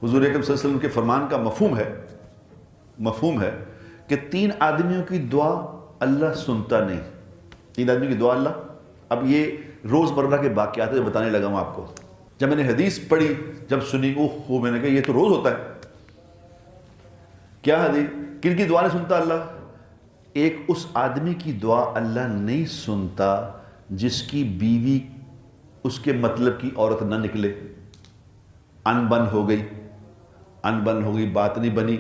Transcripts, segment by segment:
حضور اکرم صلی اللہ علیہ وسلم کے فرمان کا مفہوم ہے کہ 3 آدمیوں کی دعا اللہ سنتا نہیں. 3 آدمیوں کی دعا اللہ. اب یہ روز مرہ کے واقعات جو بتانے لگا ہوں آپ کو. جب میں نے حدیث پڑھی، جب سنی، میں نے کہا یہ تو روز ہوتا ہے. کیا حدیث؟ کن کی دعا نہیں سنتا اللہ؟ ایک اس آدمی کی دعا اللہ نہیں سنتا جس کی بیوی اس کے مطلب کی عورت نہ نکلے، ان بن ہو گئی، بات نہیں بنی،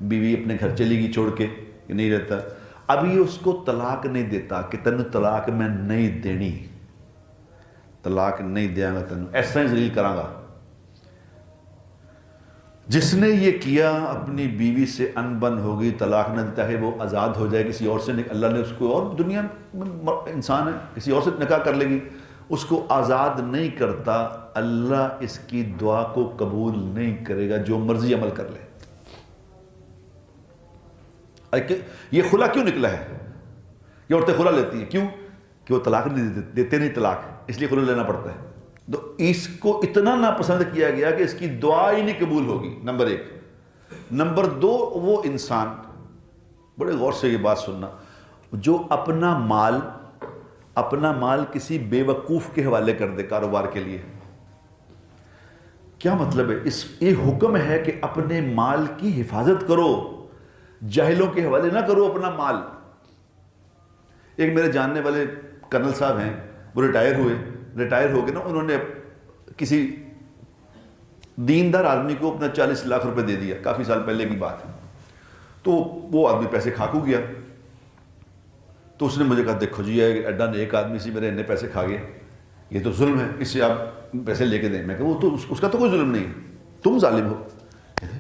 بیوی اپنے گھر چلی گئی چھوڑ کے، نہیں رہتا. اب یہ اس کو طلاق نہیں دیتا کہ تینوں طلاق میں نہیں دینی، طلاق نہیں دیا گا تینوں، ایسا ہی ذلیل کراں گا. جس نے یہ کیا اپنی بیوی سے ان بن ہو گئی، طلاق نہ دیتا ہے، وہ آزاد ہو جائے کسی اور سے. اللہ نے اس کو، اور دنیا میں انسان ہے، کسی اور سے نکاح کر لے گی، اس کو آزاد نہیں کرتا. اللہ اس کی دعا کو قبول نہیں کرے گا جو مرضی عمل کر لے. یہ خلا کیوں نکلا ہے؟ یہ عورتیں خلا لیتی ہیں کیوں؟ کہ وہ طلاق نہیں دیتے نہیں طلاق، اس لیے خلا لینا پڑتا ہے. تو اس کو اتنا ناپسند کیا گیا کہ اس کی دعا ہی نہیں قبول ہوگی، نمبر 1. نمبر 2، وہ انسان، بڑے غور سے یہ بات سننا، جو اپنا مال کسی بے وقوف کے حوالے کر دے کاروبار کے لیے. کیا مطلب ہے؟ یہ حکم ہے کہ اپنے مال کی حفاظت کرو، جاہلوں کے حوالے نہ کرو اپنا مال. ایک میرے جاننے والے کرنل صاحب ہیں، وہ ریٹائر ہو کے نا، انہوں نے کسی دیندار آدمی کو اپنا 40 لاکھ روپے دے دیا، کافی سال پہلے کی بات ہے. تو وہ آدمی پیسے کھاکو گیا. تو اس نے مجھے کہا دیکھو جی ایڈا نیک آدمی سی میرے اتنے پیسے کھا گیا، یہ تو ظلم ہے، اس سے آپ پیسے لے کے دیں. میں کہا وہ تو اس کا تو کوئی ظلم نہیں ہے، تم ظالم ہو.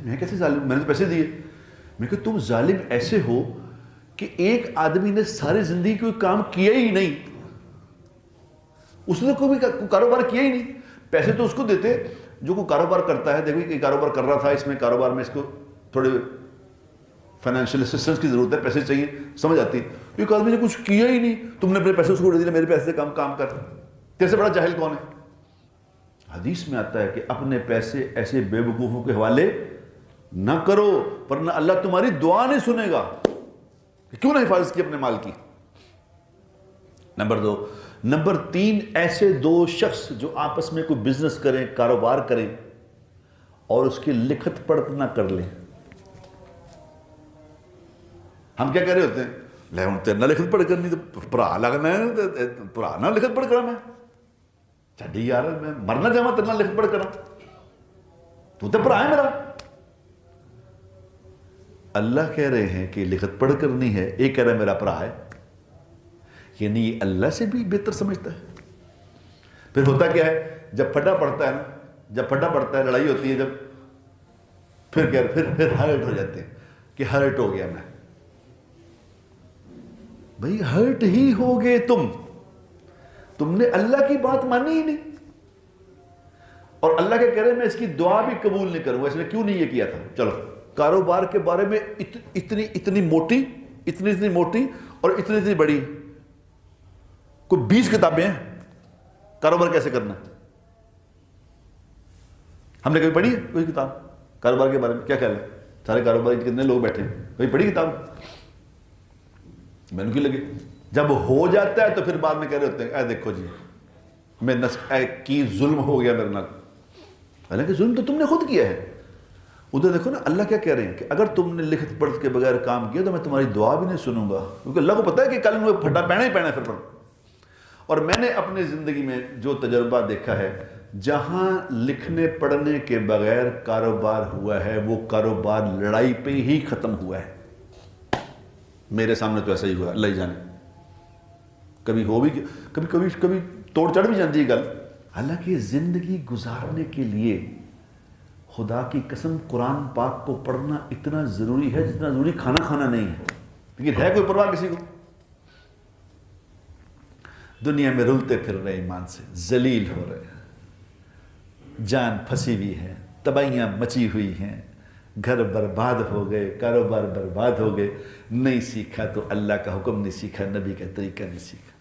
میں کیسے ظالم؟ میں نے پیسے دیے. میں کہا تم ظالم ایسے ہو کہ ایک آدمی نے ساری زندگی کوئی کام کیا ہی نہیں، اس نے کوئی کاروبار کیا ہی نہیں، پیسے تو اس کو دیتے جو کوئی کاروبار کرتا ہے. دیکھو یہ کاروبار کر رہا تھا، اس میں کاروبار میں اس کو تھوڑے فائنینشیل اسسٹنس کی ضرورت ہے، پیسے چاہیے، سمجھ آتی ہے. ایک آدمی نے کچھ کیا ہی نہیں، تم نے اپنے پیسے اس کو دے دیے، میرے پیسے سے کام کر. تیرے سے بڑا جاہل کون ہے؟ حدیث میں آتا ہے کہ اپنے پیسے ایسے بے وقوفوں کے حوالے نہ کرو ورنہ اللہ تمہاری دعا نہیں سنے گا. کیوں نہ حفاظت کی اپنے مال کی؟ نمبر 2. نمبر 3، ایسے 2 شخص جو آپس میں کوئی بزنس کریں، کاروبار کریں اور اس کی لکھت پڑھت نہ کر لیں. ہم کیا کہہ رہے ہوتے ہیں؟ لے ہوں تیرنا لکھت پڑھ کرنی تو پرا لگنا ہے، پرانا لکھت پڑھ کرا میں چڈی یار، میں مرنا جاواں تیرنا لکھت پڑھ کرا، تو پرا ہے میرا. اللہ کہہ رہے ہیں کہ لکھت پڑھ کرنی ہے، ایک کہہ رہا ہے میرا بھرا ہے، یعنی یہ اللہ سے بھی بہتر سمجھتا ہے. پھر ہوتا کیا ہے؟ جب پھٹا پڑتا ہے نا، جب پھٹا پڑتا ہے، لڑائی ہوتی ہے، جب پھر ہرٹ ہو جاتے ہیں کہ ہرٹ ہو گیا میں. بھئی ہرٹ ہی ہو گئے تم نے اللہ کی بات مانی ہی نہیں. اور اللہ کے کہہ رہے میں اس کی دعا بھی قبول نہیں کروں گا. اس نے کیوں نہیں یہ کیا تھا؟ چلو کاروبار کے بارے میں اتنی موٹی اور اتنی بڑی کوئی 20 کتابیں ہیں کاروبار کیسے کرنا. ہم نے کبھی پڑھی ہے کوئی کتاب کاروبار کے بارے میں؟ کیا خیال ہے؟ سارے کاروبار کتنے لوگ بیٹھے ہیں، کبھی پڑھی کتاب؟ میں نے کیوں لگے جب ہو جاتا ہے تو پھر بعد میں کہہ رہے ہوتے ہیں اے دیکھو جی میں کی ظلم ہو گیا میرے نال. حالانکہ ظلم تو تم نے خود کیا ہے. ادھر دیکھو نا اللہ کیا کہہ رہے ہیں کہ اگر تم نے لکھت پڑھ کے بغیر کام کیا تو میں تمہاری دعا بھی نہیں سنوں گا، کیونکہ اللہ کو پتہ ہے کہ کل مجھے پھٹا پہنا ہی پہنا ہے. پھر اور میں نے اپنی زندگی میں جو تجربہ دیکھا ہے، جہاں لکھنے پڑھنے کے بغیر کاروبار ہوا ہے وہ کاروبار لڑائی پہ ہی ختم ہوا ہے. میرے سامنے تو ایسا ہی ہوا، اللہ ہی جانے. کبھی ہو بھی، کبھی توڑ چڑھ بھی جاتی ہے گل. حالانکہ زندگی گزارنے کے لیے خدا کی قسم قرآن پاک کو پڑھنا اتنا ضروری ہے جتنا ضروری کھانا کھانا نہیں ہے. لیکن ہے کوئی پرواہ کسی کو؟ دنیا میں رلتے پھر رہے ایمان سے، ذلیل ہو رہے ہیں، جان پھنسی ہوئی ہے، تباہیاں مچی ہوئی ہیں، گھر برباد ہو گئے، کاروبار برباد ہو گئے. نہیں سیکھا تو اللہ کا حکم نہیں سیکھا، نبی کا طریقہ نہیں سیکھا.